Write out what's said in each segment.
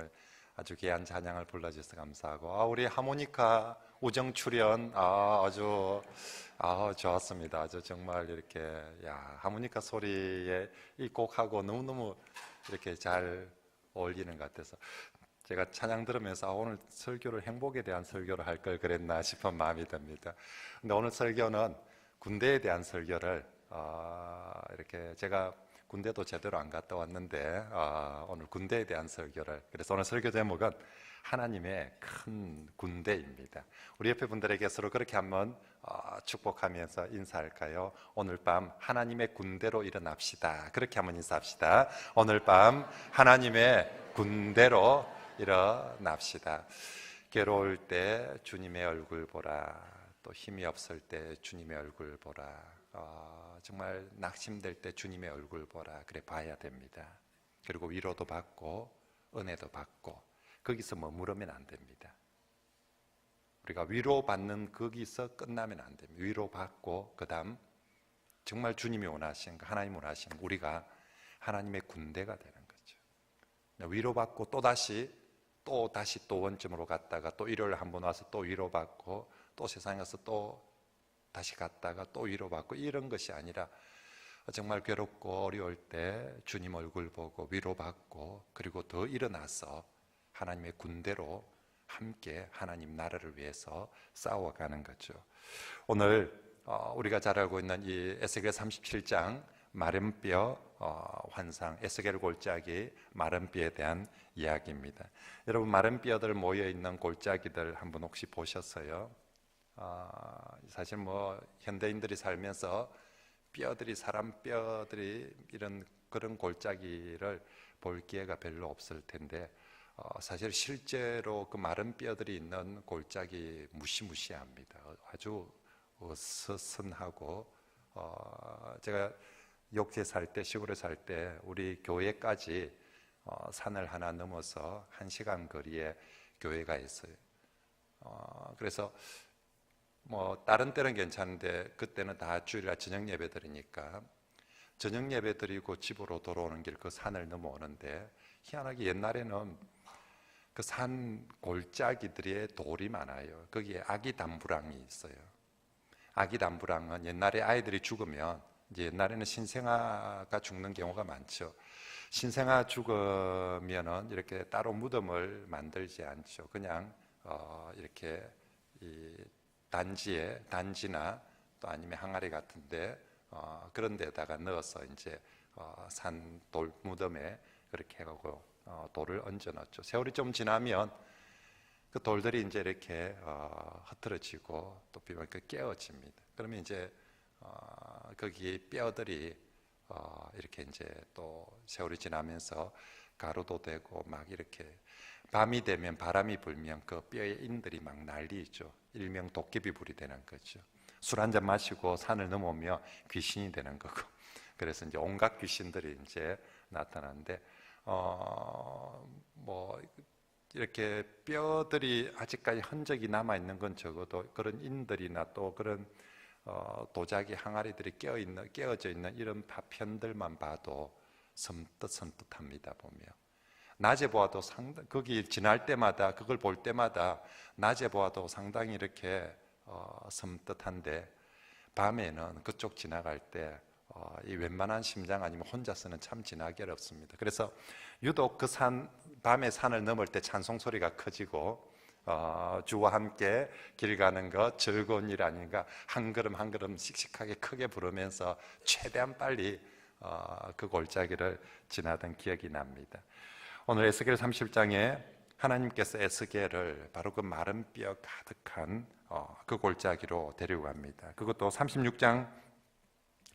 오늘 아주 귀한 찬양을 불러주셔서 감사하고, 우리 하모니카 우정 출연 아주 좋았습니다. 아주 정말 이렇게 하모니카 소리에 이 곡하고 너무너무 이렇게 잘 어울리는 것 같아서 제가 찬양 들으면서 오늘 설교를 행복에 대한 설교를 할 걸 그랬나 싶은 마음이 듭니다. 근데 오늘 설교는 군대에 대한 설교를 이렇게 제가 군대도 제대로 안 갔다 왔는데 오늘 군대에 대한 설교를, 그래서 오늘 설교 제목은 하나님의 큰 군대입니다. 우리 옆에 분들에게 서로 그렇게 한번 축복하면서 인사할까요? 오늘 밤 하나님의 군대로 일어납시다. 그렇게 한번 인사합시다. 오늘 밤 하나님의 군대로 일어납시다. 괴로울 때 주님의 얼굴 보라. 또 힘이 없을 때 주님의 얼굴 보라. 정말 낙심될 때 주님의 얼굴 보라. 그래 봐야 됩니다. 그리고 위로도 받고 은혜도 받고 거기서 머무르면 안 됩니다. 우리가 위로받는 거기서 끝나면 안 됩니다. 위로받고 그 다음 정말 주님이 원하시는 거, 하나님 원하시는 거, 우리가 하나님의 군대가 되는 거죠. 위로받고 또다시 원점으로 갔다가 또 일요일 한번 와서 또 위로받고 또 세상에 가서 또 다시 갔다가 또 위로받고 이런 것이 아니라 정말 괴롭고 어려울 때 주님 얼굴 보고 위로받고 그리고 더 일어나서 하나님의 군대로 함께 하나님 나라를 위해서 싸워가는 거죠. 오늘 우리가 잘 알고 있는 이 에스겔 37장 마른 뼈 환상, 에스겔 골짜기 마른 뼈에 대한 이야기입니다. 여러분, 마른 뼈들 모여있는 골짜기들 한번 혹시 보셨어요? 사실 현대인들이 살면서 사람 뼈들이 그런 골짜기를 볼 기회가 별로 없을 텐데 사실 실제로 그 마른 뼈들이 있는 골짜기 무시무시합니다. 아주 어수선하고 제가 욕지에 살 때, 시골에 살 때 우리 교회까지 산을 하나 넘어서 1시간 거리에 교회가 있어요. 그래서 다른 때는 괜찮은데 그때는 다 주일날 저녁 예배 드리니까 저녁 예배 드리고 집으로 돌아오는 길 그 산을 넘어오는데 희한하게 옛날에는 그 산 골짜기들에 돌이 많아요. 거기에 아기 담부랑이 있어요. 아기 담부랑은 옛날에 아이들이 죽으면 이제 옛날에는 신생아가 죽는 경우가 많죠. 신생아 죽으면은 이렇게 따로 무덤을 만들지 않죠. 그냥 이렇게 이 단지나 또 아니면 항아리 같은데 그런 데다가 넣어서 이제 산 돌 무덤에 그렇게 하고 돌을 얹어 넣었죠. 세월이 좀 지나면 그 돌들이 이제 이렇게 흐트러지고 또 비면 깨어집니다. 그러면 이제 거기 뼈들이 이렇게 이제 또 세월이 지나면서 가루도 되고 막 이렇게 밤이 되면 바람이 불면 그 뼈에 인들이 막 난리죠. 일명 도깨비불이 되는 거죠. 술 한잔 마시고 산을 넘어오면 귀신이 되는 거고, 그래서 이제 온갖 귀신들이 이제 나타나는데 이렇게 뼈들이 아직까지 흔적이 남아 있는 건 적어도 그런 인들이나 또 그런 도자기 항아리들이 깨어져 있는 이런 파편들만 봐도 섬뜩합니다. 보면 낮에 보아도 거기 지날 때마다 그걸 볼 때마다 낮에 보아도 상당히 이렇게 섬뜩한데 밤에는 그쪽 지나갈 때 이 웬만한 심장 아니면 혼자서는 참 지나기 어렵습니다. 그래서 유독 밤에 산을 넘을 때 찬송 소리가 커지고 주와 함께 길 가는 것 즐거운 일 아닌가, 한 걸음 한 걸음 씩씩하게 크게 부르면서 최대한 빨리 그 골짜기를 지나던 기억이 납니다. 오늘 에스겔 30장에 하나님께서 에스겔을 바로 그 마른 뼈 가득한 그 골짜기로 데리고 갑니다. 그것도 36장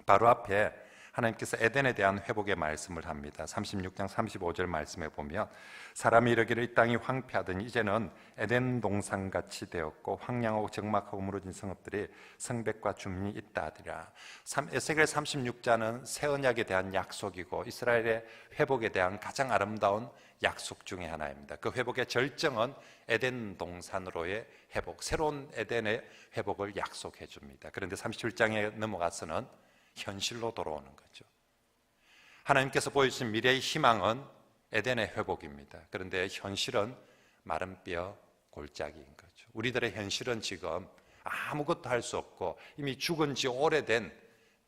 바로 앞에 하나님께서 에덴에 대한 회복의 말씀을 합니다. 36장 35절 말씀에 보면 사람이 이르기를 이 땅이 황폐하더니 이제는 에덴 동산같이 되었고 황량하고 적막하고 무너진 성읍들이 성벽과 주민이 있다 하더라. 에스겔 36장은 새 언약에 대한 약속이고 이스라엘의 회복에 대한 가장 아름다운 약속 중에 하나입니다. 그 회복의 절정은 에덴 동산으로의 회복, 새로운 에덴의 회복을 약속해 줍니다. 그런데 37장에 넘어가서는 현실로 돌아오는 거죠. 하나님께서 보여주신 미래의 희망은 에덴의 회복입니다. 그런데 현실은 마른 뼈 골짜기인 거죠. 우리들의 현실은 지금 아무것도 할 수 없고 이미 죽은 지 오래된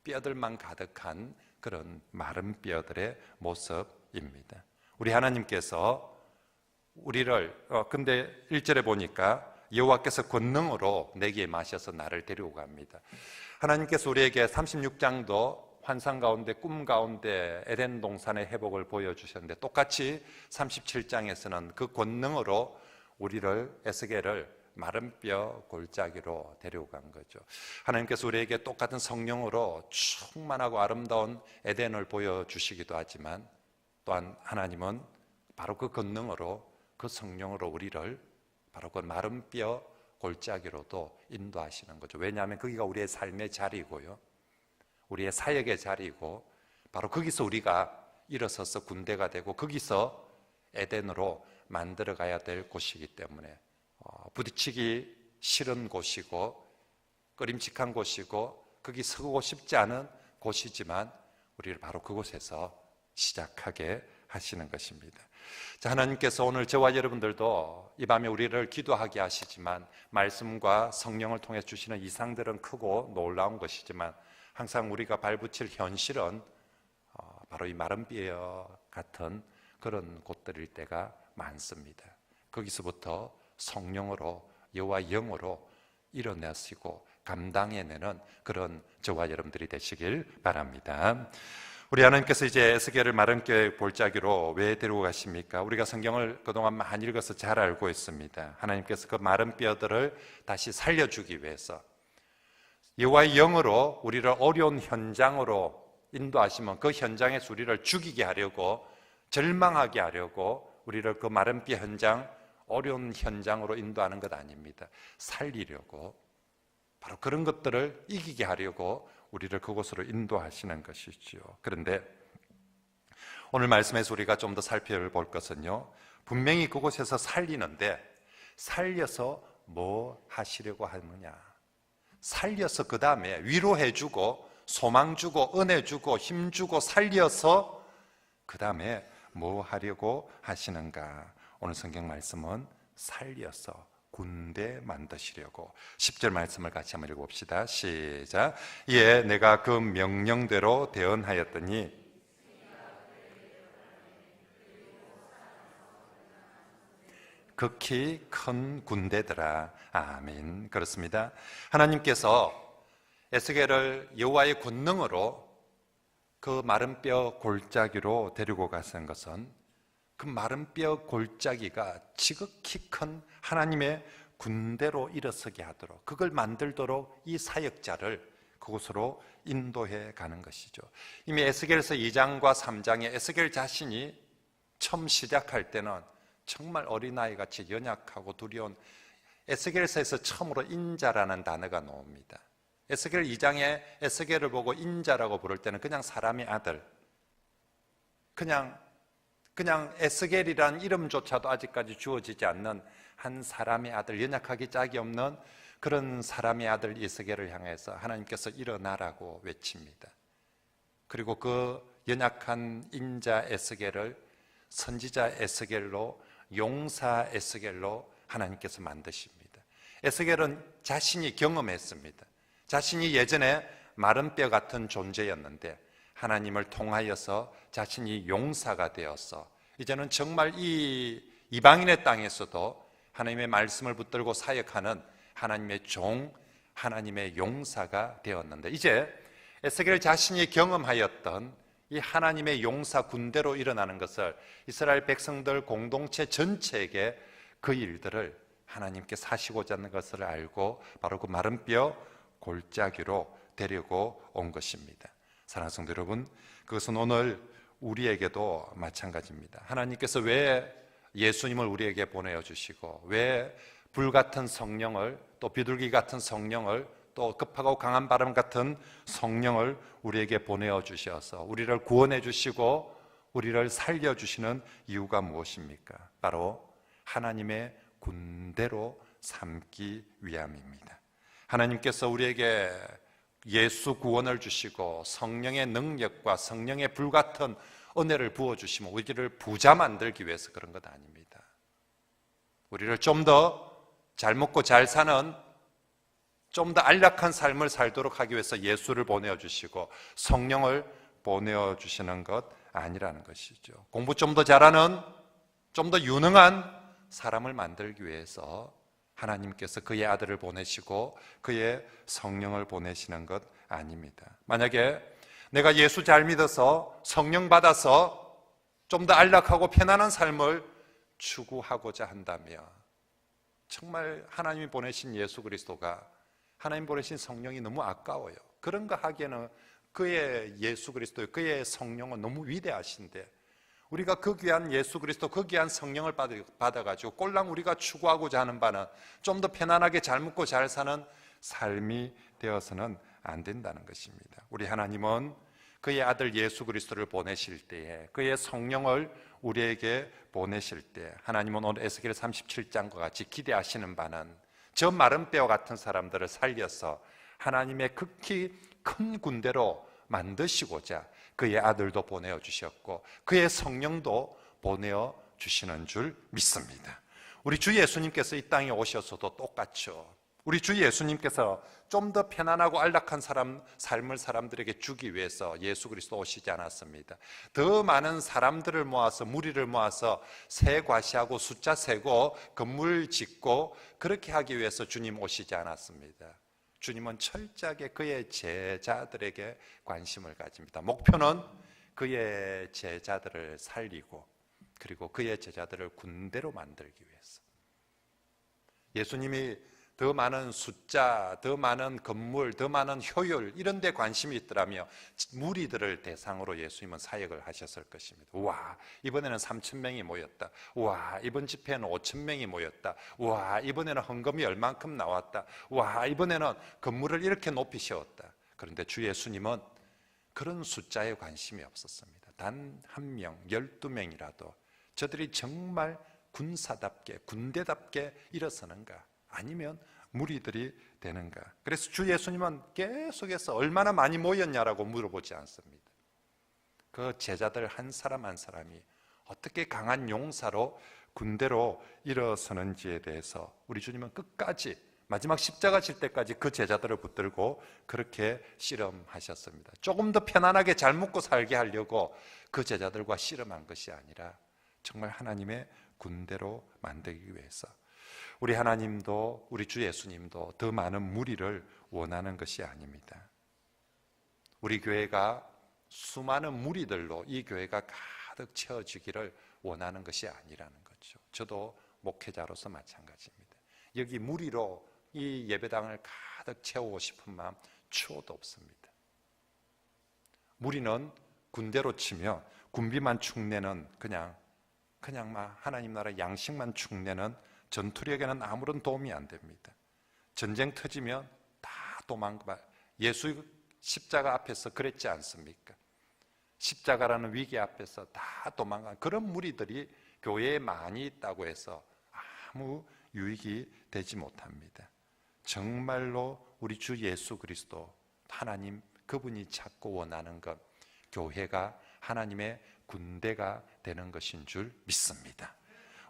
뼈들만 가득한 그런 마른 뼈들의 모습입니다. 우리 하나님께서 우리를 근데 1절에 보니까 여호와께서 권능으로 내게 마셔서 나를 데리고 갑니다. 하나님께서 우리에게 36장도 환상 가운데 꿈 가운데 에덴 동산의 회복을 보여주셨는데 똑같이 37장에서는 그 권능으로 우리를 에스겔을 마른 뼈 골짜기로 데리고 간 거죠. 하나님께서 우리에게 똑같은 성령으로 충만하고 아름다운 에덴을 보여주시기도 하지만 또한 하나님은 바로 그 권능으로 그 성령으로 우리를 바로 그 마른 뼈 골짜기로도 인도하시는 거죠. 왜냐하면 거기가 우리의 삶의 자리고요, 우리의 사역의 자리고, 바로 거기서 우리가 일어서서 군대가 되고 거기서 에덴으로 만들어 가야 될 곳이기 때문에 부딪히기 싫은 곳이고 꺼림칙한 곳이고 거기 서고 싶지 않은 곳이지만 우리를 바로 그곳에서 시작하게 하시는 것입니다. 자, 하나님께서 오늘 저와 여러분들도 이 밤에 우리를 기도하게 하시지만 말씀과 성령을 통해 주시는 이상들은 크고 놀라운 것이지만 항상 우리가 발붙일 현실은 바로 이 마른 뼈 같은 그런 곳들일 때가 많습니다. 거기서부터 성령으로 여호와의 영으로 일어나시고 감당해내는 그런 저와 여러분들이 되시길 바랍니다. 우리 하나님께서 이제 에스겔을 마른 뼈의 골짜기로 왜 데리고 가십니까? 우리가 성경을 그동안 많이 읽어서 잘 알고 있습니다. 하나님께서 그 마른 뼈들을 다시 살려주기 위해서 여호와의 영으로 우리를 어려운 현장으로 인도하시면 그 현장에서 우리를 죽이게 하려고, 절망하게 하려고 우리를 그 마른 뼈 현장, 어려운 현장으로 인도하는 것 아닙니다. 살리려고, 바로 그런 것들을 이기게 하려고 우리를 그곳으로 인도하시는 것이죠. 그런데 오늘 말씀에서 우리가 좀 더 살펴볼 것은요, 분명히 그곳에서 살리는데 살려서 뭐 하시려고 하느냐, 살려서 그 다음에 위로해주고 소망 주고 은혜 주고 힘 주고 살려서 그 다음에 뭐 하려고 하시는가. 오늘 성경 말씀은 살려서 군대 만드시려고. 10절 말씀을 같이 한번 읽어봅시다. 시작. 예, 내가 그 명령대로 대언하였더니 극히 큰 군대더라. 아멘. 그렇습니다. 하나님께서 에스겔을 여호와의 권능으로 그 마른 뼈 골짜기로 데리고 가신 것은 그 마른 뼈 골짜기가 지극히 큰 하나님의 군대로 일어서게 하도록, 그걸 만들도록 이 사역자를 그곳으로 인도해 가는 것이죠. 이미 에스겔서 2장과 3장에 에스겔 자신이 처음 시작할 때는 정말 어린아이같이 연약하고 두려운, 에스겔서에서 처음으로 인자라는 단어가 나옵니다. 에스겔 2장에 에스겔을 보고 인자라고 부를 때는 그냥 사람의 아들, 그냥 에스겔이라는 이름조차도 아직까지 주어지지 않는 한 사람의 아들, 연약하기 짝이 없는 그런 사람의 아들 에스겔을 향해서 하나님께서 일어나라고 외칩니다. 그리고 그 연약한 인자 에스겔을 선지자 에스겔로, 용사 에스겔로 하나님께서 만드십니다. 에스겔은 자신이 경험했습니다. 자신이 예전에 마른 뼈 같은 존재였는데 하나님을 통하여서 자신이 용사가 되어서 이제는 정말 이 이방인의 땅에서도 하나님의 말씀을 붙들고 사역하는 하나님의 종, 하나님의 용사가 되었는데, 이제 에스겔 자신이 경험하였던 이 하나님의 용사 군대로 일어나는 것을 이스라엘 백성들 공동체 전체에게 그 일들을 하나님께서 하시고자 하는 것을 알고 바로 그 마른 뼈 골짜기로 데리고 온 것입니다. 사랑하는 성도 여러분, 그것은 오늘 우리에게도 마찬가지입니다. 하나님께서 왜 예수님을 우리에게 보내주시고 왜 불같은 성령을, 또 비둘기 같은 성령을, 또 급하고 강한 바람 같은 성령을 우리에게 보내주셔서 우리를 구원해 주시고 우리를 살려주시는 이유가 무엇입니까? 바로 하나님의 군대로 삼기 위함입니다. 하나님께서 우리에게 예수 구원을 주시고 성령의 능력과 성령의 불같은 은혜를 부어주시면 우리를 부자 만들기 위해서 그런 것 아닙니다. 우리를 좀 더 잘 먹고 잘 사는, 좀 더 안락한 삶을 살도록 하기 위해서 예수를 보내주시고 성령을 보내주시는 것 아니라는 것이죠. 공부 좀 더 잘하는, 좀 더 유능한 사람을 만들기 위해서 하나님께서 그의 아들을 보내시고 그의 성령을 보내시는 것 아닙니다. 만약에 내가 예수 잘 믿어서 성령 받아서 좀 더 안락하고 편안한 삶을 추구하고자 한다면 정말 하나님이 보내신 예수 그리스도가, 하나님 보내신 성령이 너무 아까워요. 그런 거 하기에는 그의 예수 그리스도, 그의 성령은 너무 위대하신데 우리가 그 귀한 예수 그리스도, 그 귀한 성령을 받아가지고 꼴랑 우리가 추구하고자 하는 바는 좀 더 편안하게 잘 먹고 잘 사는 삶이 되어서는 안 된다는 것입니다. 우리 하나님은 그의 아들 예수 그리스도를 보내실 때에, 그의 성령을 우리에게 보내실 때 하나님은 오늘 에스겔 37장과 같이 기대하시는 바는 저 마른 뼈 같은 사람들을 살려서 하나님의 극히 큰 군대로 만드시고자 그의 아들도 보내어 주셨고 그의 성령도 보내어 주시는 줄 믿습니다. 우리 주 예수님께서 이 땅에 오셔서도 똑같죠. 우리 주 예수님께서 좀 더 편안하고 안락한 삶을 사람들에게 주기 위해서 예수 그리스도 오시지 않았습니다. 더 많은 사람들을 모아서, 무리를 모아서 새 과시하고 숫자 세고 건물 짓고 그렇게 하기 위해서 주님 오시지 않았습니다. 주님은 철저하게 그의 제자들에게 관심을 가집니다. 목표는 그의 제자들을 살리고 그리고 그의 제자들을 군대로 만들기 위해서. 예수님이 더 많은 숫자, 더 많은 건물, 더 많은 효율 이런 데 관심이 있더라면 무리들을 대상으로 예수님은 사역을 하셨을 것입니다. 와, 이번에는 3,000명이 모였다. 와, 이번 집회는 5,000명이 모였다. 와, 이번에는 헌금이 얼만큼 나왔다. 와, 이번에는 건물을 이렇게 높이 세웠다. 그런데 주 예수님은 그런 숫자에 관심이 없었습니다. 단 한 명, 12명이라도 저들이 정말 군사답게, 군대답게 일어서는가? 아니면 무리들이 되는가? 그래서 주 예수님은 계속해서 얼마나 많이 모였냐라고 물어보지 않습니다. 그 제자들 한 사람 한 사람이 어떻게 강한 용사로 군대로 일어서는지에 대해서 우리 주님은 끝까지 마지막 십자가 질 때까지 그 제자들을 붙들고 그렇게 씨름하셨습니다. 조금 더 편안하게 잘 먹고 살게 하려고 그 제자들과 씨름한 것이 아니라 정말 하나님의 군대로 만들기 위해서. 우리 하나님도 우리 주 예수님도 더 많은 무리를 원하는 것이 아닙니다. 우리 교회가 수많은 무리들로 이 교회가 가득 채워지기를 원하는 것이 아니라는 거죠. 저도 목회자로서 마찬가지입니다. 여기 무리로 이 예배당을 가득 채우고 싶은 마음 추호도 없습니다. 무리는 군대로 치며 군비만 축내는 그냥 막 하나님 나라 양식만 축내는 전투력에는 아무런 도움이 안 됩니다. 전쟁 터지면 다 도망가. 예수 십자가 앞에서 그랬지 않습니까? 십자가라는 위기 앞에서 다 도망간 그런 무리들이 교회에 많이 있다고 해서 아무 유익이 되지 못합니다. 정말로 우리 주 예수 그리스도 하나님 그분이 찾고 원하는 것, 교회가 하나님의 군대가 되는 것인 줄 믿습니다.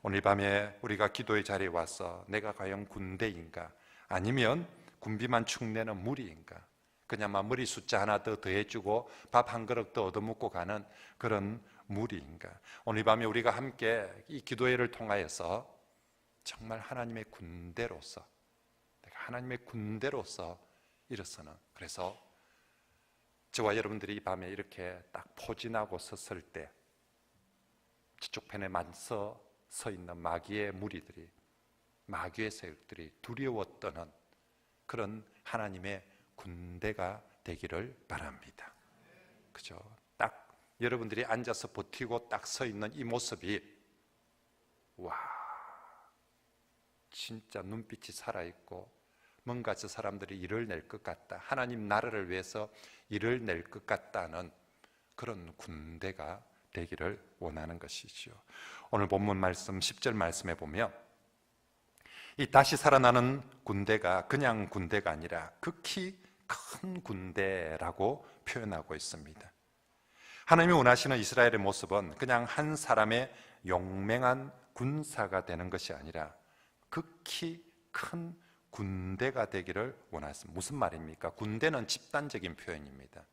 오늘 밤에 우리가 기도의 자리에 와서 내가 과연 군대인가 아니면 군비만 축내는 무리인가, 그냥 막 머리 숫자 하나 더 더해주고 밥 한 그릇 더 얻어먹고 가는 그런 무리인가. 오늘 밤에 우리가 함께 이 기도회를 통하여서 정말 하나님의 군대로서, 내가 하나님의 군대로서 일어서는, 그래서 저와 여러분들이 이 밤에 이렇게 딱 포진하고 섰을 때 저쪽 편에 맞서 서 있는 마귀의 무리들이, 마귀의 세력들이 두려워 떠는 그런 하나님의 군대가 되기를 바랍니다. 그죠? 딱 여러분들이 앉아서 버티고 딱 서 있는 이 모습이, 와, 진짜 눈빛이 살아있고 뭔가 저 사람들이 일을 낼 것 같다, 하나님 나라를 위해서 일을 낼 것 같다는 그런 군대가 되기를 원하는 것이죠. 오늘 본문 말씀 10절 말씀에 보면 이 다시 살아나는 군대가 그냥 군대가 아니라 극히 큰 군대라고 표현하고 있습니다. 하나님이 원하시는 이스라엘의 모습은 그냥 한 사람의 용맹한 군사가 되는 것이 아니라 극히 큰 군대가 되기를 원하셨습니다. 무슨 말입니까? 군대는 집단적인 표현입니다.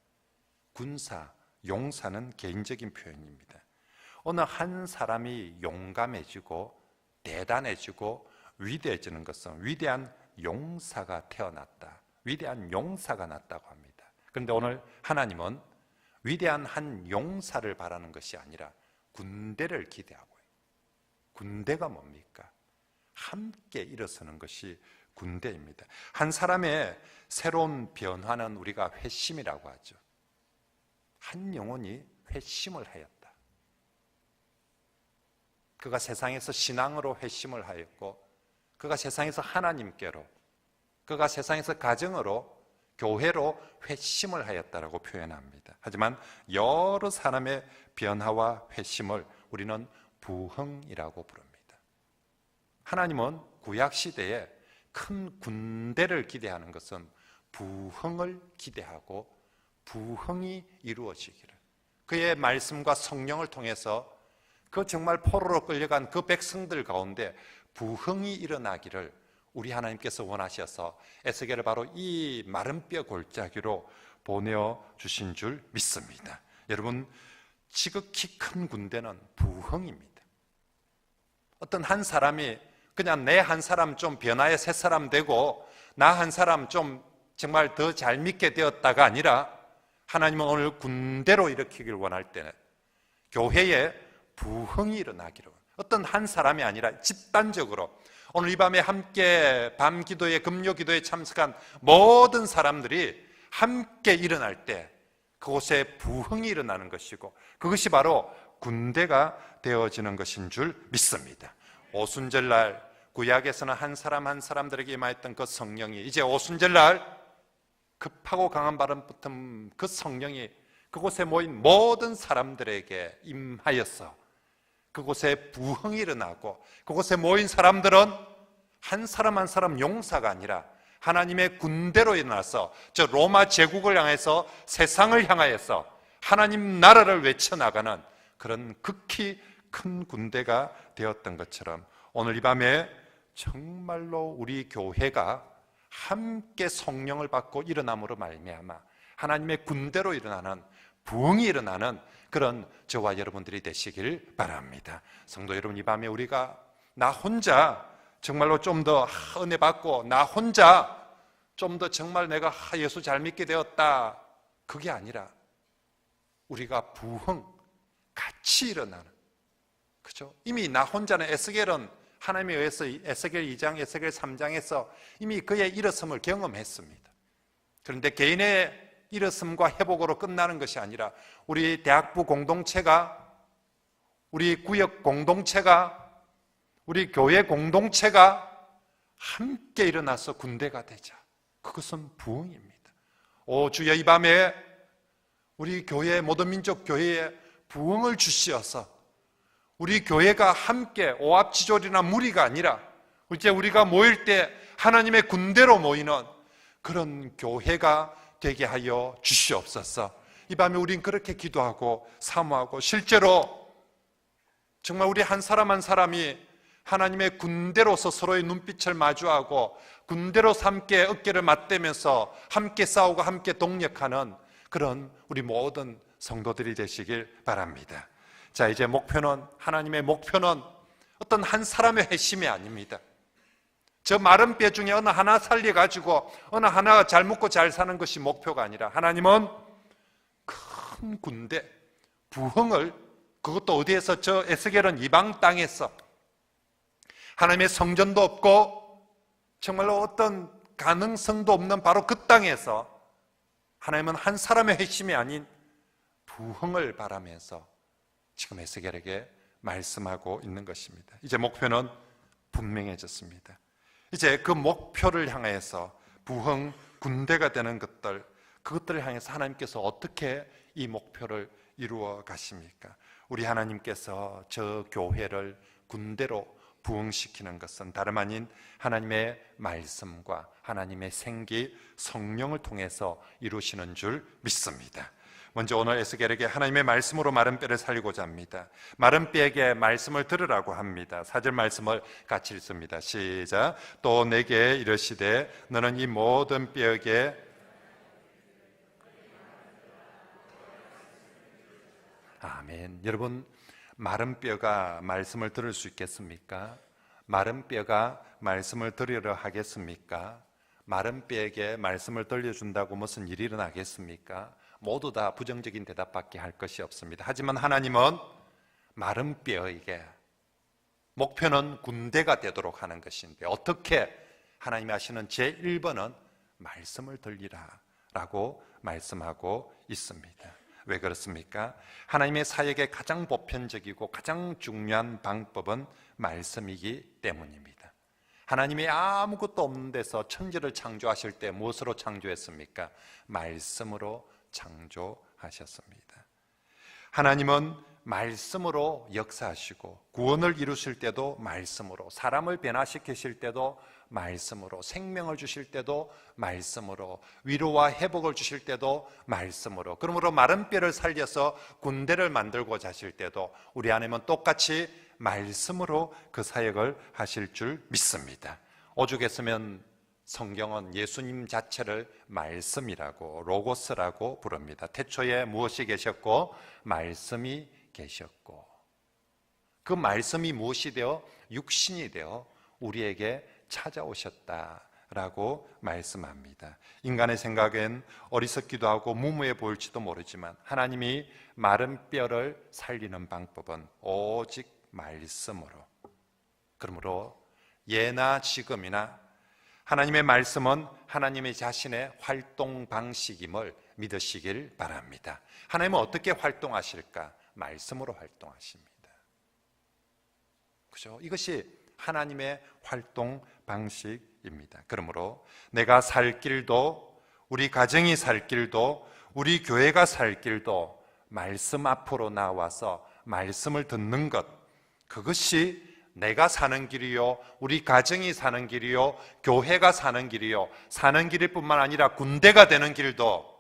군사, 용사는 개인적인 표현입니다. 어느 한 사람이 용감해지고 대단해지고 위대해지는 것은 위대한 용사가 태어났다, 위대한 용사가 났다고 합니다. 그런데 오늘 하나님은 위대한 한 용사를 바라는 것이 아니라 군대를 기대하고 있어요. 군대가 뭡니까? 함께 일어서는 것이 군대입니다. 한 사람의 새로운 변화는 우리가 회심이라고 하죠. 한 영혼이 회심을 하였다. 그가 세상에서 신앙으로 회심을 하였고, 그가 세상에서 하나님께로, 그가 세상에서 가정으로, 교회로 회심을 하였다라고 표현합니다. 하지만 여러 사람의 변화와 회심을 우리는 부흥이라고 부릅니다. 하나님은 구약시대에 큰 군대를 기대하는 것은 부흥을 기대하고 부흥이 이루어지기를, 그의 말씀과 성령을 통해서 그 정말 포로로 끌려간 그 백성들 가운데 부흥이 일어나기를 우리 하나님께서 원하셔서 에스겔을 바로 이 마른 뼈 골짜기로 보내주신 줄 믿습니다. 여러분, 지극히 큰 군대는 부흥입니다. 어떤 한 사람이 그냥 내 한 사람 좀 변화의 새 사람 되고 나 한 사람 좀 정말 더 잘 믿게 되었다가 아니라, 하나님은 오늘 군대로 일으키길 원할 때는 교회에 부흥이 일어나기를, 어떤 한 사람이 아니라 집단적으로 오늘 이 밤에 함께 밤 기도에, 금요 기도에 참석한 모든 사람들이 함께 일어날 때 그곳에 부흥이 일어나는 것이고, 그것이 바로 군대가 되어지는 것인 줄 믿습니다. 오순절날 구약에서는 한 사람 한 사람들에게 임하였던 그 성령이 이제 오순절날 급하고 강한 바람 붙은 그 성령이 그곳에 모인 모든 사람들에게 임하여서 그곳에 부흥이 일어나고, 그곳에 모인 사람들은 한 사람 한 사람 용사가 아니라 하나님의 군대로 일어나서 저 로마 제국을 향해서, 세상을 향하여서 하나님 나라를 외쳐나가는 그런 극히 큰 군대가 되었던 것처럼, 오늘 이 밤에 정말로 우리 교회가 함께 성령을 받고 일어남으로 말미암아 하나님의 군대로 일어나는, 부흥이 일어나는 그런 저와 여러분들이 되시길 바랍니다. 성도 여러분, 이 밤에 우리가 나 혼자 정말로 좀 더 은혜 받고, 나 혼자 좀 더 정말 내가 예수 잘 믿게 되었다, 그게 아니라 우리가 부흥, 같이 일어나는, 그죠? 이미 나 혼자는, 에스겔은 하나님에 의해서 에스겔 2장, 에스겔 3장에서 이미 그의 일어섬을 경험했습니다. 그런데 개인의 일어섬과 회복으로 끝나는 것이 아니라 우리 대학부 공동체가, 우리 구역 공동체가, 우리 교회 공동체가 함께 일어나서 군대가 되자. 그것은 부흥입니다. 오 주여, 이 밤에 우리 교회, 모든 민족 교회에 부흥을 주시어서 우리 교회가 함께 오합지졸이나 무리가 아니라 이제 우리가 모일 때 하나님의 군대로 모이는 그런 교회가 되게 하여 주시옵소서. 이 밤에 우린 그렇게 기도하고 사모하고, 실제로 정말 우리 한 사람 한 사람이 하나님의 군대로서 서로의 눈빛을 마주하고 군대로서 함께 어깨를 맞대면서 함께 싸우고 함께 동력하는 그런 우리 모든 성도들이 되시길 바랍니다. 자, 이제 목표는, 하나님의 목표는 어떤 한 사람의 회심이 아닙니다. 저 마른 뼈 중에 어느 하나 살려가지고 어느 하나가 잘 먹고 잘 사는 것이 목표가 아니라, 하나님은 큰 군대, 부흥을, 그것도 어디에서, 저 에스겔은 이방 땅에서 하나님의 성전도 없고 정말로 어떤 가능성도 없는 바로 그 땅에서 하나님은 한 사람의 회심이 아닌 부흥을 바라면서 지금 에스겔에게 말씀하고 있는 것입니다. 이제 목표는 분명해졌습니다. 이제 그 목표를 향해서 부흥, 군대가 되는 것들, 그것들을 향해서 하나님께서 어떻게 이 목표를 이루어 가십니까? 우리 하나님께서 저 교회를 군대로 부흥시키는 것은 다름 아닌 하나님의 말씀과 하나님의 생기, 성령을 통해서 이루시는 줄 믿습니다. 먼저 오늘 에스겔에게 하나님의 말씀으로 마른 뼈를 살리고자 합니다. 마른 뼈에게 말씀을 들으라고 합니다. 4절 말씀을 같이 읽습니다. 시작. 또 내게 이르시되 너는 이 모든 뼈에게 아멘. 여러분, 마른 뼈가 말씀을 들을 수 있겠습니까? 마른 뼈가 말씀을 들으려 하겠습니까? 마른 뼈에게 말씀을 들려준다고 무슨 일이 일어나겠습니까? 모두 다 부정적인 대답밖에 할 것이 없습니다. 하지만 하나님은 마른 뼈에게 목표는 군대가 되도록 하는 것인데 어떻게 하나님이 하시는 제1번은 말씀을 들리라 라고 말씀하고 있습니다. 왜 그렇습니까? 하나님의 사역의 가장 보편적이고 가장 중요한 방법은 말씀이기 때문입니다. 하나님이 아무것도 없는 데서 천지를 창조하실 때 무엇으로 창조했습니까? 말씀으로 창조하셨습니다. 하나님은 말씀으로 역사하시고 구원을 이루실 때도 말씀으로, 사람을 변화시키실 때도 말씀으로, 생명을 주실 때도 말씀으로, 위로와 회복을 주실 때도 말씀으로, 그러므로 마른 뼈를 살려서 군대를 만들고자 하실 때도 우리 하나님은 똑같이 말씀으로 그 사역을 하실 줄 믿습니다. 오죽했으면 성경은 예수님 자체를 말씀이라고, 로고스라고 부릅니다. 태초에 무엇이 계셨고 말씀이 계셨고, 그 말씀이 무엇이 되어 육신이 되어 우리에게 찾아오셨다라고 말씀합니다. 인간의 생각엔 어리석기도 하고 무모해 보일지도 모르지만 하나님이 마른 뼈를 살리는 방법은 오직 말씀으로, 그러므로 예나 지금이나 하나님의 말씀은 하나님의 자신의 활동 방식임을 믿으시길 바랍니다. 하나님은 어떻게 활동하실까? 말씀으로 활동하십니다. 그죠? 이것이 하나님의 활동 방식입니다. 그러므로 내가 살 길도, 우리 가정이 살 길도, 우리 교회가 살 길도 말씀 앞으로 나와서 말씀을 듣는 것, 그것이 내가 사는 길이요, 우리 가정이 사는 길이요, 교회가 사는 길이요, 사는 길일 뿐만 아니라 군대가 되는 길도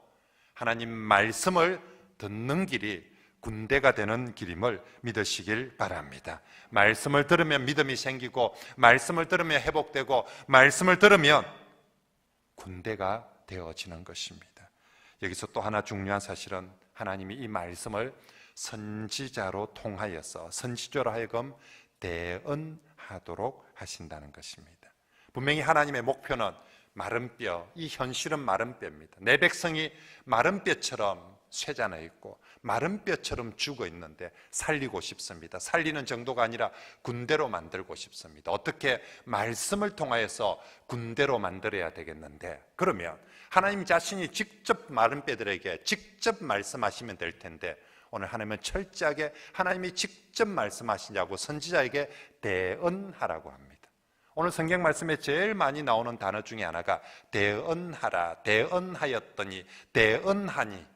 하나님 말씀을 듣는 길이 군대가 되는 길임을 믿으시길 바랍니다. 말씀을 들으면 믿음이 생기고, 말씀을 들으면 회복되고, 말씀을 들으면 군대가 되어지는 것입니다. 여기서 또 하나 중요한 사실은 하나님이 이 말씀을 선지자로 통하여서, 선지자로 하여금 대언하도록 하신다는 것입니다. 분명히 하나님의 목표는 마른 뼈, 이 현실은 마른 뼈입니다. 내 백성이 마른 뼈처럼 쇠잔해 있고 마른 뼈처럼 죽어 있는데 살리고 싶습니다. 살리는 정도가 아니라 군대로 만들고 싶습니다. 어떻게? 말씀을 통하여서 군대로 만들어야 되겠는데, 그러면 하나님 자신이 직접 마른 뼈들에게 직접 말씀하시면 될 텐데, 오늘 하나님은 철저하게 하나님이 직접 말씀하시냐고 선지자에게 대언하라고 합니다. 오늘 성경 말씀에 제일 많이 나오는 단어 중에 하나가 대언하라, 대언하였더니, 대언하니.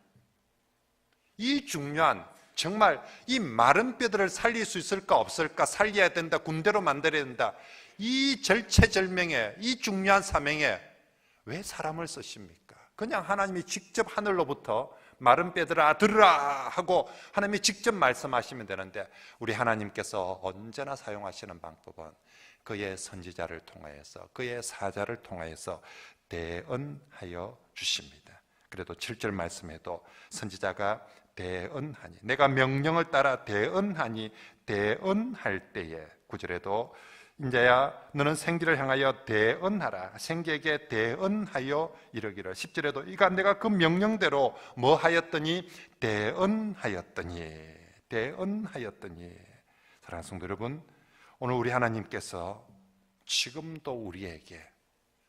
이 중요한, 정말 이 마른 뼈들을 살릴 수 있을까 없을까, 살려야 된다, 군대로 만들어야 된다, 이 절체절명의 이 중요한 사명에 왜 사람을 쓰십니까? 그냥 하나님이 직접 하늘로부터 마른 뼈들아 들으라 하고 하나님이 직접 말씀하시면 되는데, 우리 하나님께서 언제나 사용하시는 방법은 그의 선지자를 통하여서, 그의 사자를 통하여서 대언하여 주십니다. 그래도 7절 말씀에도 선지자가 대언하니, 내가 명령을 따라 대언하니, 대언할 때에 9절에도 인자야 너는 생기를 향하여 대언하라, 생기에게 대언하여 이르기를. 10절에도 이가 내가 그 명령대로 뭐 하였더니, 대언하였더니, 대언하였더니. 사랑하는 성도 여러분, 오늘 우리 하나님께서 지금도 우리에게,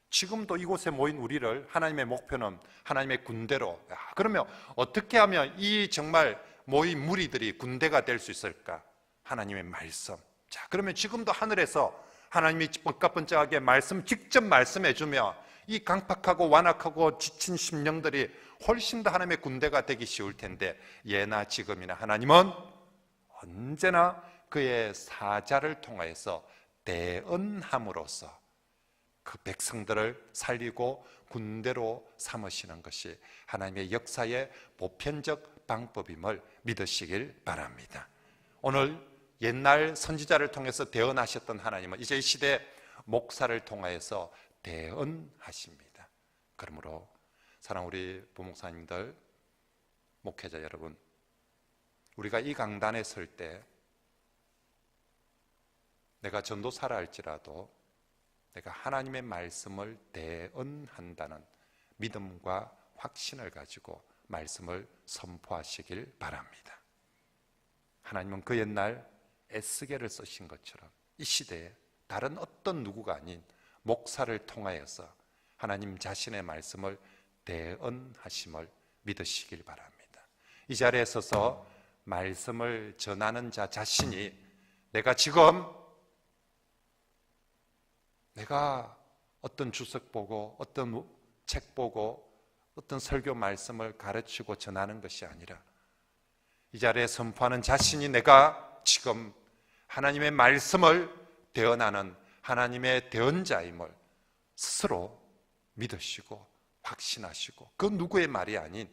지금도 이곳에 모인 우리를, 하나님의 목표는 하나님의 군대로, 그러면 어떻게 하면 이 정말 모인 무리들이 군대가 될 수 있을까? 하나님의 말씀. 자, 그러면 지금도 하늘에서 하나님이 번쩍번쩍하게 말씀, 직접 말씀해 주며 이 강팍하고 완악하고 지친 심령들이 훨씬 더 하나님의 군대가 되기 쉬울 텐데, 예나 지금이나 하나님은 언제나 그의 사자를 통하여서 대언함으로써 그 백성들을 살리고 군대로 삼으시는 것이 하나님의 역사의 보편적 방법임을 믿으시길 바랍니다. 오늘 옛날 선지자를 통해서 대언하셨던 하나님은 이제 이 시대 목사를 통하여서 대언하십니다. 그러므로 사랑하는 우리 부목사님들, 목회자 여러분, 우리가 이 강단에 설 때 내가 전도사라 할지라도 내가 하나님의 말씀을 대언한다는 믿음과 확신을 가지고 말씀을 선포하시길 바랍니다. 하나님은 그 옛날 에스겔을 쓰신 것처럼 이 시대에 다른 어떤 누구가 아닌 목사를 통하여서 하나님 자신의 말씀을 대언하심을 믿으시길 바랍니다. 이 자리에 서서 말씀을 전하는 자 자신이 내가 지금 내가 어떤 주석 보고 어떤 책 보고 어떤 설교 말씀을 가르치고 전하는 것이 아니라 이 자리에 선포하는 자신이 내가 지금 하나님의 말씀을 대언하는 하나님의 대언자임을 스스로 믿으시고 확신하시고 그 누구의 말이 아닌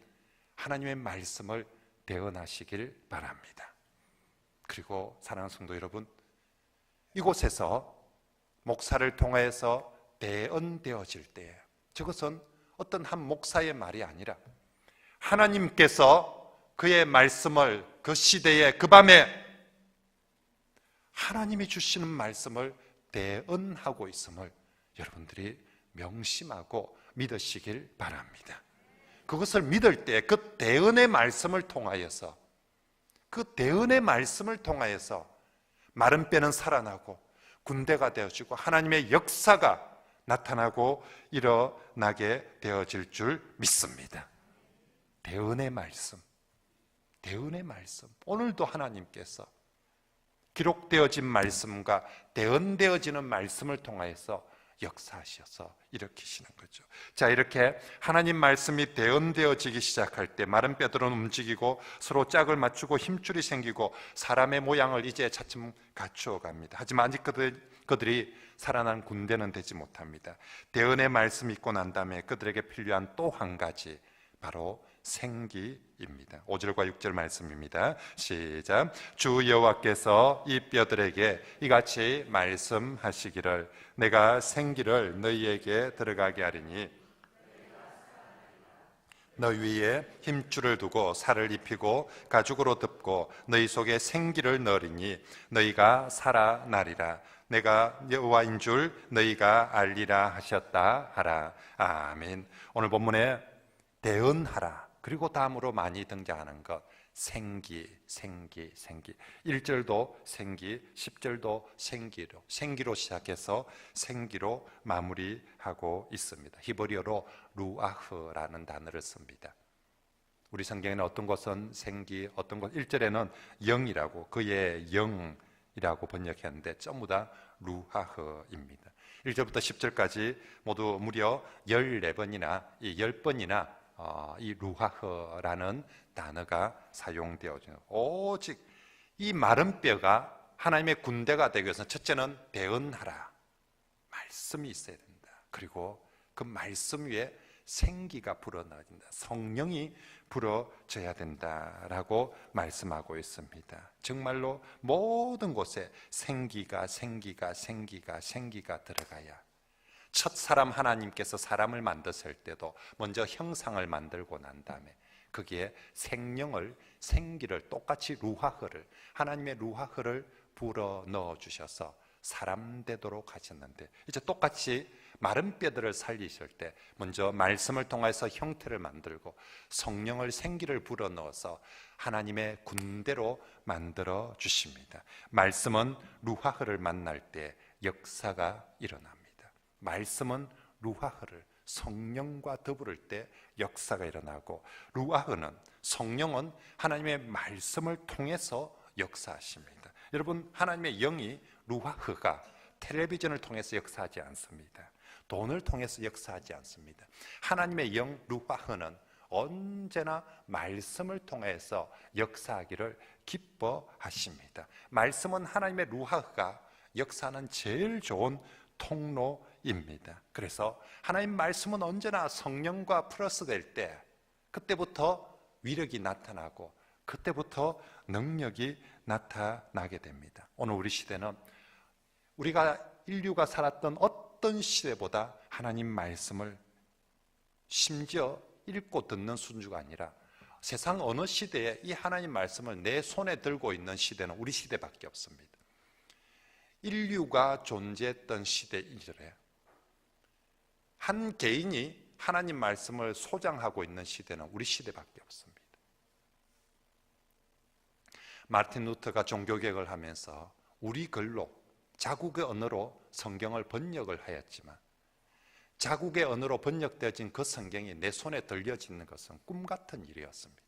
하나님의 말씀을 대언하시길 바랍니다. 그리고 사랑하는 성도 여러분, 이곳에서 목사를 통해서 대언되어질 때 저것은 어떤 한 목사의 말이 아니라 하나님께서 그의 말씀을 그 시대에 그 밤에 하나님이 주시는 말씀을 대언하고 있음을 여러분들이 명심하고 믿으시길 바랍니다. 그것을 믿을 때 그 대언의 말씀을 통하여서 마른 뼈는 살아나고 군대가 되어지고 하나님의 역사가 나타나고 일어나게 되어질 줄 믿습니다. 대언의 말씀, 오늘도 하나님께서 기록되어진 말씀과 대언되어지는 말씀을 통하여서 역사하셔서 일으키시는 거죠. 자, 이렇게 하나님 말씀이 대언되어지기 시작할 때 마른 뼈들은 움직이고 서로 짝을 맞추고 힘줄이 생기고 사람의 모양을 이제 차츰 갖추어 갑니다. 하지만 아직 그들이 살아난 군대는 되지 못합니다. 대언의 말씀이 있고 난 다음에 그들에게 필요한 또 한 가지, 바로 생기입니다. 5절과 6절 말씀입니다. 시작. 주 여호와께서 이 뼈들에게 이같이 말씀하시기를 내가 생기를 너희에게 들어가게 하리니 너희 위에 힘줄을 두고 살을 입히고 가죽으로 덮고 너희 속에 생기를 넣으리니 너희가 살아나리라. 내가 여호와인 줄 너희가 알리라 하셨다 하라. 아멘. 오늘 본문에 대언하라, 그리고 다음으로 많이 등장하는 것 생기. 1절도 생기, 10절도 생기로 시작해서 생기로 마무리하고 있습니다. 히브리어로 루아흐라는 단어를 씁니다. 우리 성경에는 어떤 것은 생기, 어떤 것 1절에는 영이라고, 그의 영이라고 번역했는데 전부 다 루아흐입니다. 1절부터 10절까지 모두 무려 14번이나 이 10번이나 이 루하흐라는 단어가 사용되어져요. 오직 이 마른 뼈가 하나님의 군대가 되기 위해서는 첫째는 대언하라, 말씀이 있어야 된다. 그리고 그 말씀 위에 생기가 불어넣어야 된다. 성령이 불어져야 된다라고 말씀하고 있습니다. 정말로 모든 곳에 생기가 들어가야, 첫 사람 하나님께서 사람을 만드실 때도 먼저 형상을 만들고 난 다음에 거기에 생기를 똑같이 루하흐를, 하나님의 루하흐를 불어넣어 주셔서 사람 되도록 하셨는데, 이제 똑같이 마른 뼈들을 살리실 때 먼저 말씀을 통해서 형태를 만들고 성령을, 생기를 불어넣어서 하나님의 군대로 만들어 주십니다. 말씀은 루하흐를 만날 때 역사가 일어납니다. 말씀은 루하흐를, 성령과 더불을 때 역사가 일어나고, 루아흐는, 성령은 하나님의 말씀을 통해서 역사하십니다. 여러분, 하나님의 영이 루아흐가 텔레비전을 통해서 역사하지 않습니다. 돈을 통해서 역사하지 않습니다. 하나님의 영 루아흐는 언제나 말씀을 통해서 역사하기를 기뻐하십니다. 말씀은 하나님의 루아흐가 역사하는 제일 좋은 통로입니다. 그래서 하나님 말씀은 언제나 성령과 플러스 될 때, 그때부터 위력이 나타나고 그때부터 능력이 나타나게 됩니다. 오늘 우리 시대는 우리가 인류가 살았던 어떤 시대보다 하나님 말씀을 심지어 읽고 듣는 순주가 아니라 세상 어느 시대에 이 하나님 말씀을 내 손에 들고 있는 시대는 우리 시대밖에 없습니다. 인류가 존재했던 시대 이전에 한 개인이 하나님 말씀을 소장하고 있는 시대는 우리 시대밖에 없습니다. 마르틴 루터가 종교개혁을 하면서 우리 글로 자국의 언어로 성경을 번역을 하였지만 자국의 언어로 번역되어진 그 성경이 내 손에 들려지는 것은 꿈같은 일이었습니다.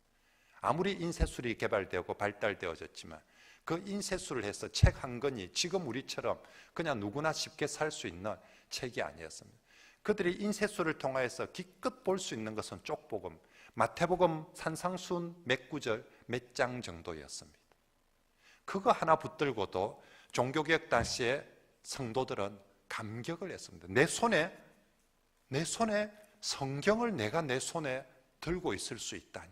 아무리 인쇄술이 개발되고 발달되어졌지만 그 인쇄술을 해서 책 한 권이 지금 우리처럼 그냥 누구나 쉽게 살 수 있는 책이 아니었습니다. 그들이 인쇄술을 통하여서 기껏 볼 수 있는 것은 쪽복음, 마태복음 산상순 몇 구절, 몇 장 정도였습니다. 그거 하나 붙들고도 종교개혁 당시에 성도들은 감격을 했습니다. 내 손에 성경을 내가 내 손에 들고 있을 수 있다니,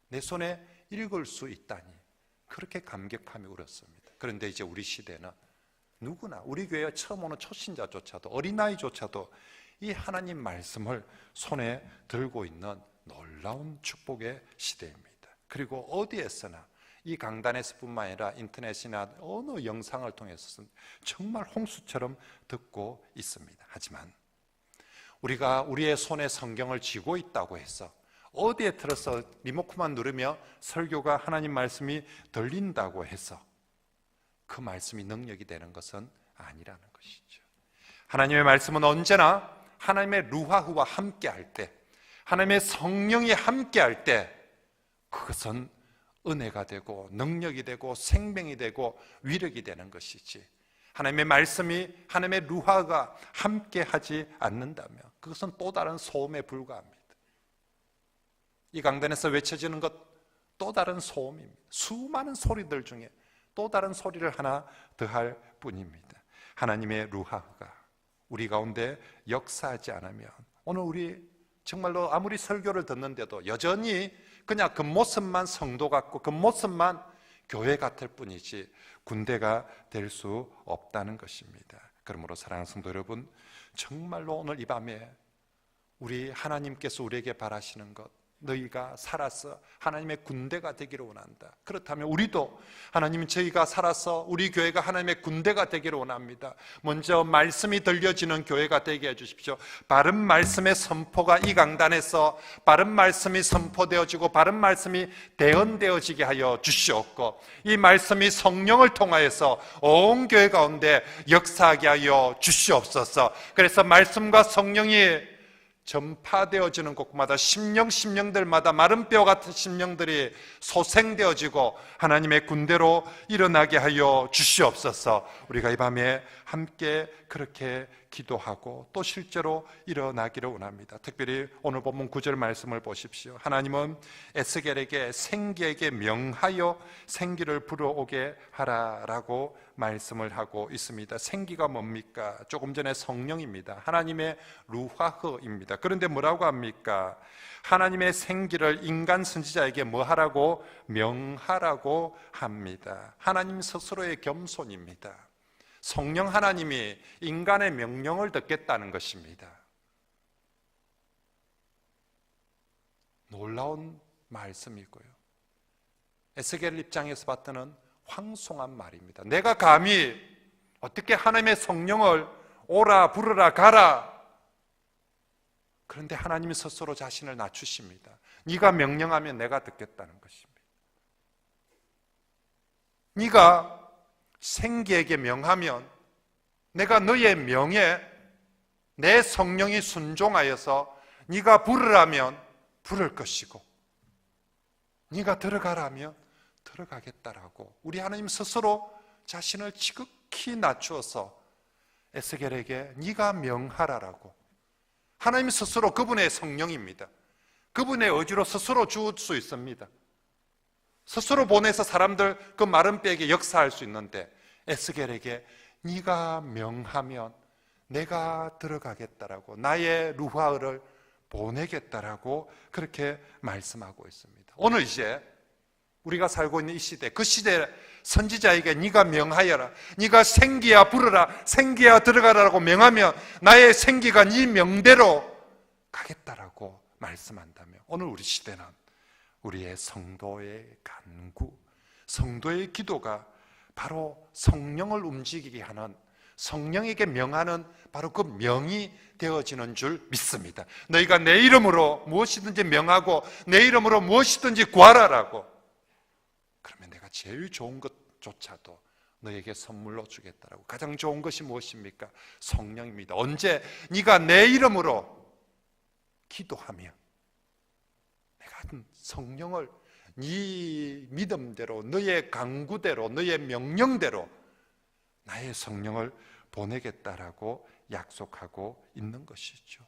내 손에 읽을 수 있다니, 그렇게 감격하며 울었습니다. 그런데 이제 우리 시대는 누구나, 우리 교회 처음 오는 초신자조차도, 어린아이조차도 이 하나님 말씀을 손에 들고 있는 놀라운 축복의 시대입니다. 그리고 어디에서나 이 강단에서뿐만 아니라 인터넷이나 어느 영상을 통해서 정말 홍수처럼 듣고 있습니다. 하지만 우리가 우리의 손에 성경을 쥐고 있다고 해서 어디에 틀어서 리모컨만 누르며 설교가 하나님 말씀이 들린다고 해서 그 말씀이 능력이 되는 것은 아니라는 것이죠. 하나님의 말씀은 언제나 하나님의 루하흐와 함께 할 때, 하나님의 성령이 함께 할 때 그것은 은혜가 되고 능력이 되고 생명이 되고 위력이 되는 것이지, 하나님의 말씀이, 하나님의 루하가 함께 하지 않는다면 그것은 또 다른 소음에 불과합니다. 이 강단에서 외쳐지는 것 또 다른 소음입니다. 수많은 소리들 중에 또 다른 소리를 하나 더할 뿐입니다. 하나님의 루하가 우리 가운데 역사하지 않으면 오늘 우리 정말로 아무리 설교를 듣는데도 여전히 그냥 그 모습만 성도 같고 그 모습만 교회 같을 뿐이지 군대가 될 수 없다는 것입니다. 그러므로 사랑하는 성도 여러분, 정말로 오늘 이 밤에 우리 하나님께서 우리에게 바라시는 것, 너희가 살아서 하나님의 군대가 되기를 원한다. 그렇다면 우리도 하나님, 저희가 살아서 우리 교회가 하나님의 군대가 되기를 원합니다. 먼저 말씀이 들려지는 교회가 되게 해주십시오. 바른 말씀의 선포가 이 강단에서 바른 말씀이 선포되어지고 바른 말씀이 대언되어지게 하여 주시옵고, 이 말씀이 성령을 통하여서 온 교회 가운데 역사하게 하여 주시옵소서. 그래서 말씀과 성령이 전파되어지는 곳마다 심령들마다 마른 뼈 같은 심령들이 소생되어지고 하나님의 군대로 일어나게 하여 주시옵소서. 우리가 이 밤에 함께 그렇게 기도하고 또 실제로 일어나기를 원합니다. 특별히 오늘 본문 9절 말씀을 보십시오. 하나님은 에스겔에게 생기에게 명하여 생기를 불어오게 하라라고 말씀을 하고 있습니다. 생기가 뭡니까? 조금 전에 성령입니다. 하나님의 루하흐입니다. 그런데 뭐라고 합니까? 하나님의 생기를 인간 선지자에게 뭐 하라고? 명하라고 합니다. 하나님 스스로의 겸손입니다. 성령 하나님이 인간의 명령을 듣겠다는 것입니다. 놀라운 말씀이고요, 에스겔 입장에서 봤더니 황송한 말입니다. 내가 감히 어떻게 하나님의 성령을 오라 부르라 가라, 그런데 하나님이 스스로 자신을 낮추십니다. 네가 명령하면 내가 듣겠다는 것입니다. 네가 생기에게 명하면 내가 너의 명에 내 성령이 순종하여서 네가 부르라면 부를 것이고 네가 들어가라면 들어가겠다라고 우리 하나님 스스로 자신을 지극히 낮추어서 에스겔에게 네가 명하라라고, 하나님 스스로 그분의 성령입니다. 그분의 의지로 스스로 주을 수 있습니다. 스스로 보내서 사람들 그 마른 뼈에게 역사할 수 있는데 에스겔에게 네가 명하면 내가 들어가겠다라고, 나의 루하를 보내겠다라고 그렇게 말씀하고 있습니다. 오늘 이제 우리가 살고 있는 이 시대, 그 시대 선지자에게 네가 명하여라, 네가 생기야 부르라, 생기야 들어가라고 명하면 나의 생기가 네 명대로 가겠다라고 말씀한다며, 오늘 우리 시대는 우리의 성도의 간구, 성도의 기도가 바로 성령을 움직이게 하는, 성령에게 명하는 바로 그 명이 되어지는 줄 믿습니다. 너희가 내 이름으로 무엇이든지 명하고 내 이름으로 무엇이든지 구하라라고, 그러면 내가 제일 좋은 것조차도 너에게 선물로 주겠다라고. 가장 좋은 것이 무엇입니까? 성령입니다. 언제? 네가 내 이름으로 기도하며 내가 성령을 네 믿음대로, 너의 강구대로, 너의 명령대로 나의 성령을 보내겠다라고 약속하고 있는 것이죠.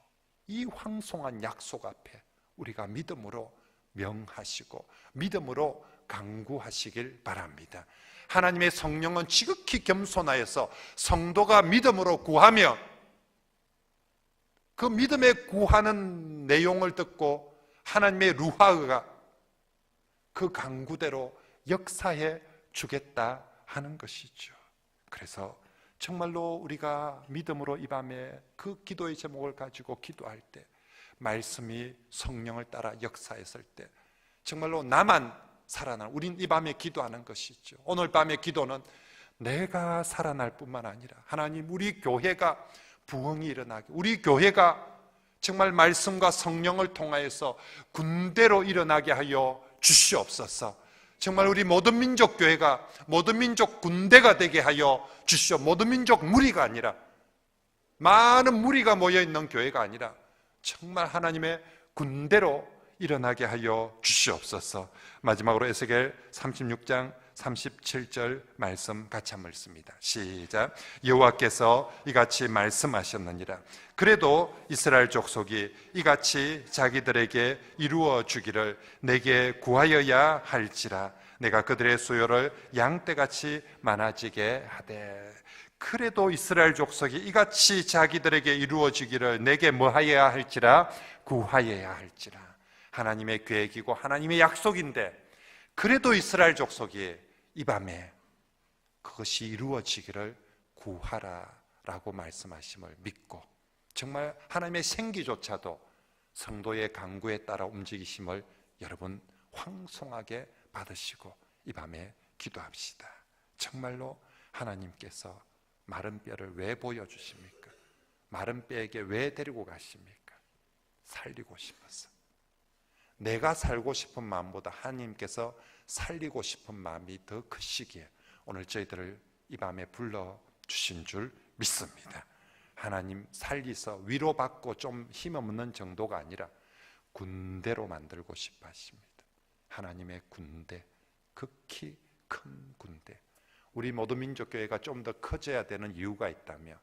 이 황송한 약속 앞에 우리가 믿음으로 명하시고 믿음으로 강구하시길 바랍니다. 하나님의 성령은 지극히 겸손하여서 성도가 믿음으로 구하며 그 믿음에 구하는 내용을 듣고 하나님의 루하가 그 강구대로 역사해 주겠다 하는 것이죠. 그래서 정말로 우리가 믿음으로 이 밤에 그 기도의 제목을 가지고 기도할 때, 말씀이 성령을 따라 역사했을 때 정말로 나만 살아날, 우린 이 밤에 기도하는 것이죠. 오늘 밤의 기도는 내가 살아날 뿐만 아니라 하나님, 우리 교회가 부흥이 일어나게, 우리 교회가 정말 말씀과 성령을 통하여서 군대로 일어나게 하여 주시옵소서. 정말 우리 모든 민족 교회가 모든 민족 군대가 되게 하여 주시오. 모든 민족 무리가 아니라, 많은 무리가 모여있는 교회가 아니라 정말 하나님의 군대로 일어나게 하여 주시옵소서. 마지막으로 에스겔 36장 37절 말씀 같이 한번 읽습니다. 시작. 여호와께서 이같이 말씀하셨느니라. 그래도 이스라엘 족속이 이같이 자기들에게 이루어 주기를 내게 구하여야 할지라. 내가 그들의 수요를 양떼같이 많아지게 하되. 그래도 이스라엘 족속이 이같이 자기들에게 이루어지기를 내게 뭐하여야 할지라? 구하여야 할지라. 하나님의 계획이고 하나님의 약속인데, 그래도 이스라엘 족속이 이 밤에 그것이 이루어지기를 구하라라고 말씀하심을 믿고, 정말 하나님의 생기조차도 성도의 강구에 따라 움직이심을 여러분 황송하게 받으시고 이 밤에 기도합시다. 정말로 하나님께서 마른 뼈를 왜 보여주십니까? 마른 뼈에게 왜 데리고 가십니까? 살리고 싶어서. 내가 살고 싶은 마음보다 하나님께서 살리고 싶은 마음이 더 크시기에 오늘 저희들을 이 밤에 불러주신 줄 믿습니다. 하나님 살리서 위로받고 좀 힘없는 정도가 아니라 군대로 만들고 싶어 하십니다. 하나님의 군대, 극히 큰 군대. 우리 모든 민족교회가 좀 더 커져야 되는 이유가 있다면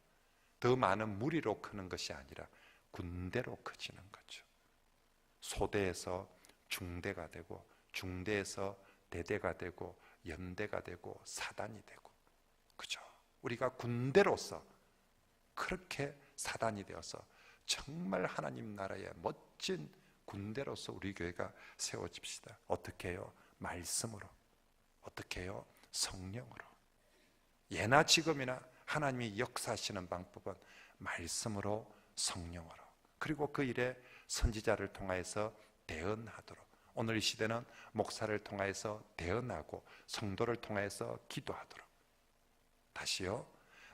더 많은 무리로 크는 것이 아니라 군대로 커지는 거죠. 소대에서 중대가 되고, 중대에서 대대가 되고, 연대가 되고, 사단이 되고, 그죠? 우리가 군대로서 그렇게 사단이 되어서 정말 하나님 나라의 멋진 군대로서 우리 교회가 세워집시다. 어떻게 해요? 말씀으로. 어떻게 해요? 성령으로. 예나 지금이나 하나님이 역사하시는 방법은 말씀으로, 성령으로, 그리고 그 일에 선지자를 통하여서 대언하도록. 오늘 이 시대는 목사를 통하여서 대언하고 성도를 통하여서 기도하도록. 다시요,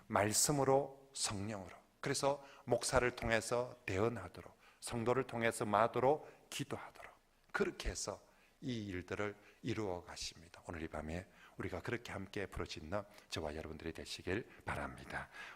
말씀으로, 성령으로. 그래서 목사를 통해서 대언하도록, 성도를 통해서 마도로 기도하도록, 그렇게 해서 이 일들을 이루어 가십니다. 오늘 이 밤에 우리가 그렇게 함께 부르짖는 저와 여러분들이 되시길 바랍니다.